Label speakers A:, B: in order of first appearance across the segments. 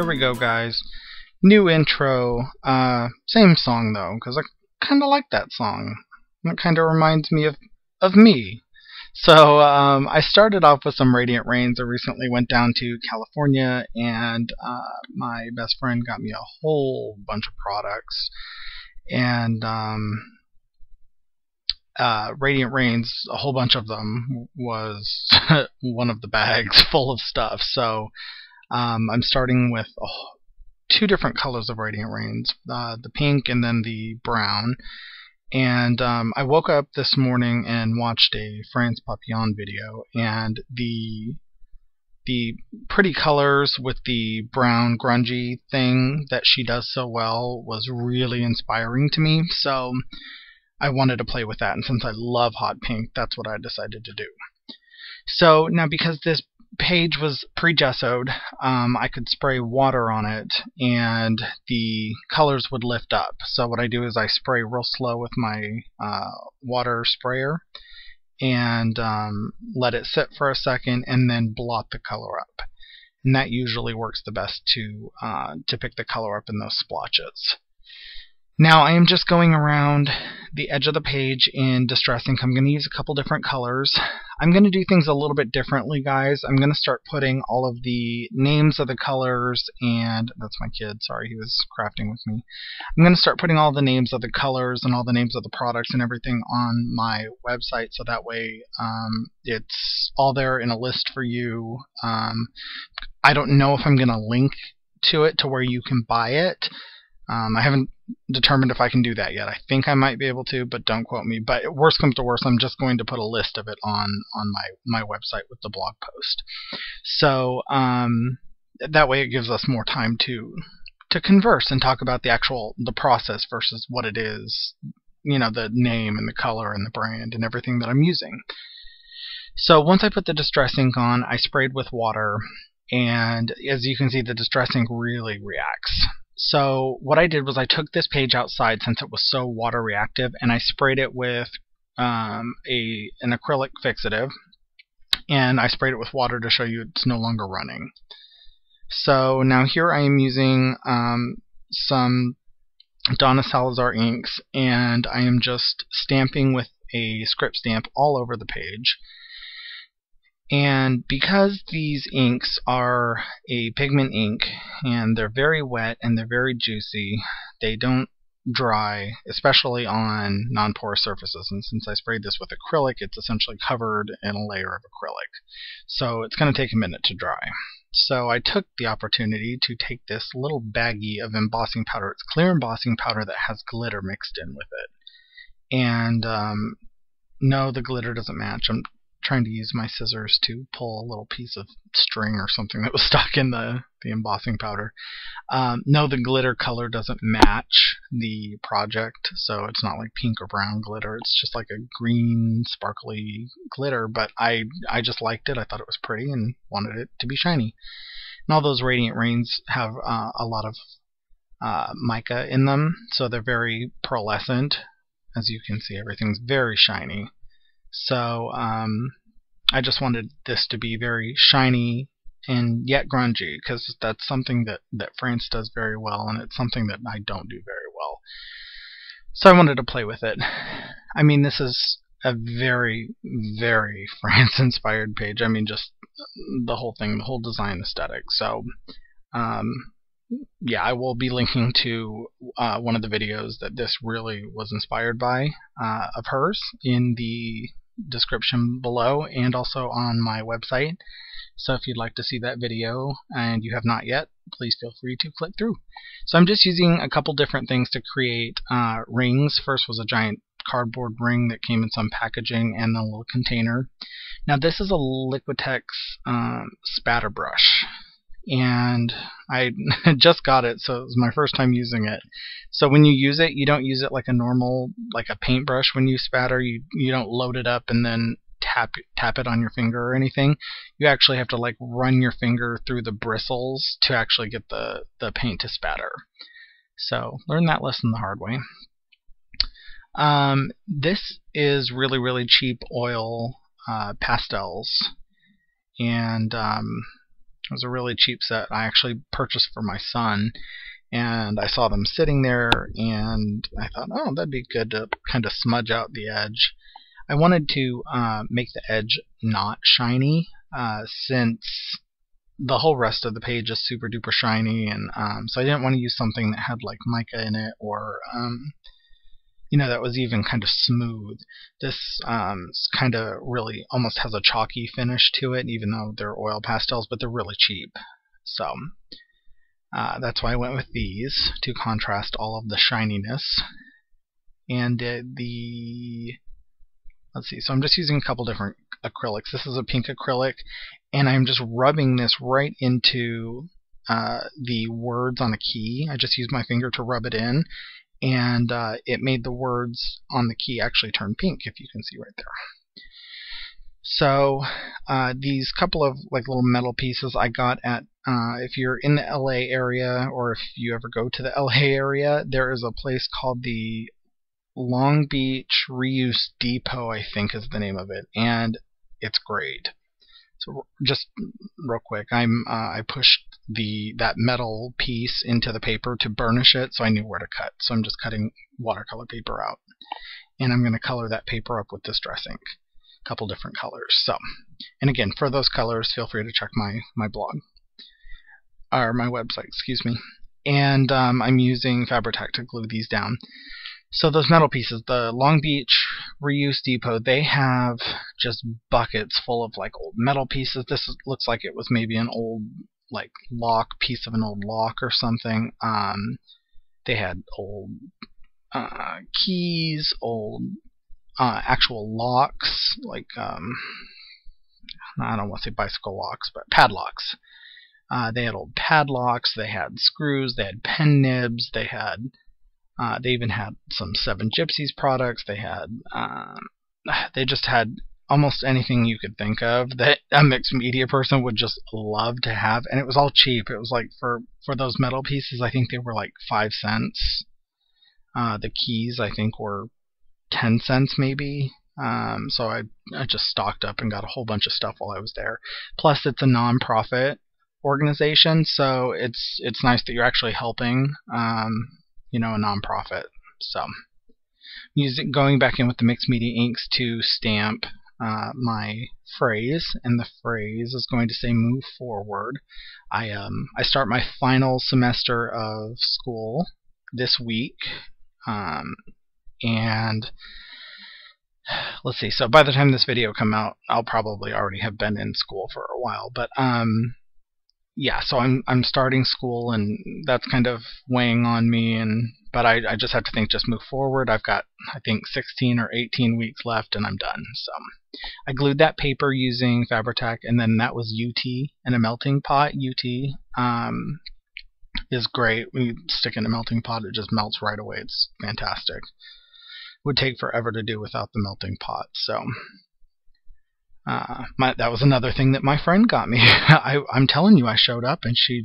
A: here we go, guys. New intro. Same song though, because I kind of like that song. It kind of reminds me of me. So I started off with some Radiant Rains. I recently went down to California, and my best friend got me a whole bunch of products. And Radiant Rains, a whole bunch of them, was one of the bags full of stuff. So I'm starting with two different colors of Radiant Rains, the pink and then the brown. And I woke up this morning and watched a France Papillon video, and the pretty colors with the brown grungy thing that she does so well was really inspiring to me. So I wanted to play with that, and since I love hot pink, that's what I decided to do. So now, because this page was pre-gessoed, I could spray water on it and the colors would lift up. So what I do is I spray real slow with my water sprayer and let it sit for a second and then blot the color up. And that usually works the best to pick the color up in those splotches. Now I am just going around the edge of the page in Distress Ink. I'm going to use a couple different colors. I'm going to do things a little bit differently, guys. I'm going to start putting all of the names of the colors, and that's my kid, sorry, he was crafting with me. I'm going to start putting all the names of the colors and all the names of the products and everything on my website, so that way it's all there in a list for you. I don't know if I'm going to link to it to where you can buy it. I haven't determined if I can do that yet. I think I might be able to, but don't quote me. But worst comes to worst, I'm just going to put a list of it on my website with the blog post. So that way it gives us more time to converse and talk about the process versus what it is, you know, the name and the color and the brand and everything that I'm using. So once I put the Distress Ink on, I sprayed with water, and as you can see, the Distress Ink really reacts. So what I did was I took this page outside, since it was so water reactive, and I sprayed it with an acrylic fixative, and I sprayed it with water to show you it's no longer running. So now here I am using some Donna Salazar inks, and I am just stamping with a script stamp all over the page. And because these inks are a pigment ink and they're very wet and they're very juicy, they don't dry, especially on non-porous surfaces. And since I sprayed this with acrylic, it's essentially covered in a layer of acrylic. So it's going to take a minute to dry. So I took the opportunity to take this little baggie of embossing powder. It's clear embossing powder that has glitter mixed in with it. And no, the glitter doesn't match. I'm trying to use my scissors to pull a little piece of string or something that was stuck in the embossing powder. No, the glitter color doesn't match the project, so it's not like pink or brown glitter. It's just like a green sparkly glitter, but I just liked it. I thought it was pretty and wanted it to be shiny. And all those Radiant Rains have a lot of mica in them, so they're very pearlescent. As you can see, everything's very shiny. So I just wanted this to be very shiny and yet grungy, because that's something that France does very well, and it's something that I don't do very well. So I wanted to play with it. I mean, this is a very, very France-inspired page. I mean, just the whole thing, the whole design aesthetic. So yeah, I will be linking to one of the videos that this really was inspired by of hers in the description below, and also on my website. So if you'd like to see that video and you have not yet, please feel free to click through. So I'm just using a couple different things to create rings. First was a giant cardboard ring that came in some packaging and a little container. Now this is a Liquitex spatter brush, and I just got it, so it was my first time using it. So when you use it, you don't use it like a normal, like a paintbrush when you spatter. You don't load it up and then tap it on your finger or anything. You actually have to like run your finger through the bristles to actually get the paint to spatter. So learn that lesson the hard way. This is really, really cheap oil pastels, and It was a really cheap set I actually purchased for my son, and I saw them sitting there, and I thought, oh, that'd be good to kind of smudge out the edge. I wanted to make the edge not shiny, since the whole rest of the page is super duper shiny, and so I didn't want to use something that had like mica in it, or that was even kind of smooth. This kind of really almost has a chalky finish to it, even though they're oil pastels, but they're really cheap. So that's why I went with these, to contrast all of the shininess. And let's see, so I'm just using a couple different acrylics. This is a pink acrylic, and I'm just rubbing this right into the words on a key. I just used my finger to rub it in, and it made the words on the key actually turn pink, if you can see right there. So these couple of like little metal pieces I got at, if you're in the LA area, or if you ever go to the LA area, there is a place called the Long Beach Reuse Depot, I think is the name of it, and it's great. So just real quick, I pushed that metal piece into the paper to burnish it, so I knew where to cut. So I'm just cutting watercolor paper out, and I'm going to color that paper up with this dress ink, a couple different colors. So, and again, for those colors, feel free to check my blog, or my website, excuse me. And I'm using Fabri-Tac to glue these down. So those metal pieces, the Long Beach Reuse Depot, they have just buckets full of like old metal pieces. This looks like it was maybe an old like piece of an old lock or something. They had old keys, old actual locks, like I don't want to say bicycle locks, but padlocks. They had old padlocks. They had screws. They had pen nibs. They even had some Seven Gypsies products. They just had almost anything you could think of that a mixed media person would just love to have, and it was all cheap. It was like for those metal pieces, I think they were like 5 cents. The keys, I think, were 10 cents maybe. So I just stocked up and got a whole bunch of stuff while I was there. Plus, it's a non-profit organization, so it's nice that you're actually helping a nonprofit. So going back in with the mixed media inks to stamp my phrase, and the phrase is going to say "move forward." I start my final semester of school this week, and let's see. So by the time this video comes out, I'll probably already have been in school for a while. But yeah, so I'm starting school, and that's kind of weighing on me. But I just have to think, just move forward. I've got, I think, 16 or 18 weeks left, and I'm done. So I glued that paper using Fabri-Tac, and then that was UT in a melting pot. UT is great. When you stick it in a melting pot, it just melts right away. It's fantastic. Would take forever to do without the melting pot. So that was another thing that my friend got me. I'm telling you, I showed up, and she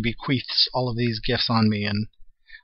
A: bequeaths all of these gifts on me, and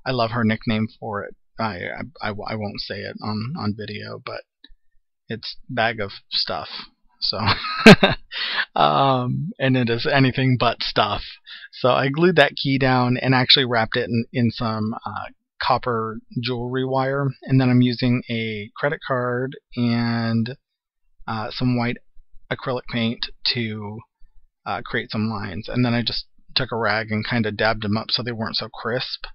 A: I love her nickname for it. I won't say it on video, but it's bag of stuff. So and it is anything but stuff. So I glued that key down and actually wrapped it in some copper jewelry wire, and then I'm using a credit card and some white acrylic paint to create some lines, and then I just took a rag and kind of dabbed them up so they weren't so crisp.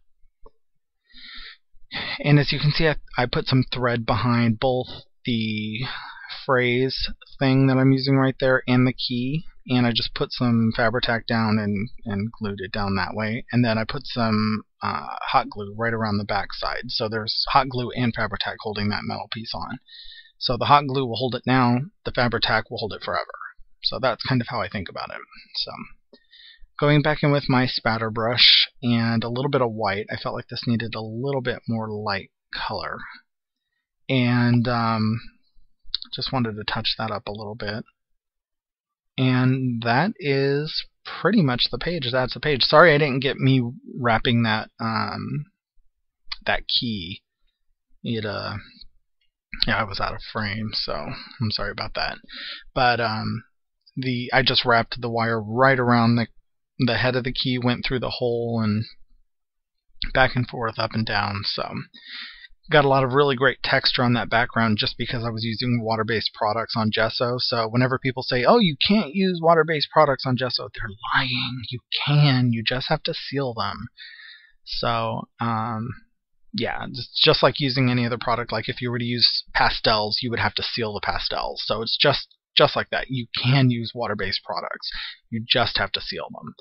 A: And as you can see, I put some thread behind both the phrase thing that I'm using right there and the key, and I just put some Fabri-Tac down and glued it down that way, and then I put some hot glue right around the back side. So there's hot glue and Fabri-Tac holding that metal piece on. So the hot glue will hold it now, the Fabri-Tac will hold it forever. So that's kind of how I think about it. So going back in with my spatter brush and a little bit of white, I felt like this needed a little bit more light color. And just wanted to touch that up a little bit. And that is pretty much the page. That's the page. Sorry I didn't get me wrapping that that key. Yeah, I was out of frame, so I'm sorry about that. But I just wrapped the wire right around the head of the key, went through the hole, and back and forth, up and down. So got a lot of really great texture on that background just because I was using water-based products on gesso. So whenever people say, oh, you can't use water-based products on gesso, they're lying. You can. You just have to seal them. So yeah, just like using any other product. Like if you were to use pastels, you would have to seal the pastels. So it's just like that. You can use water-based products. You just have to seal them.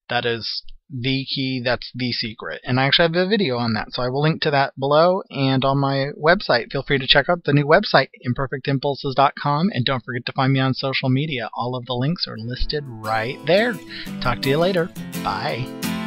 A: That is the key. That's the secret. And I actually have a video on that, so I will link to that below and on my website. Feel free to check out the new website, ImperfectImpulses.com, and don't forget to find me on social media. All of the links are listed right there. Talk to you later. Bye.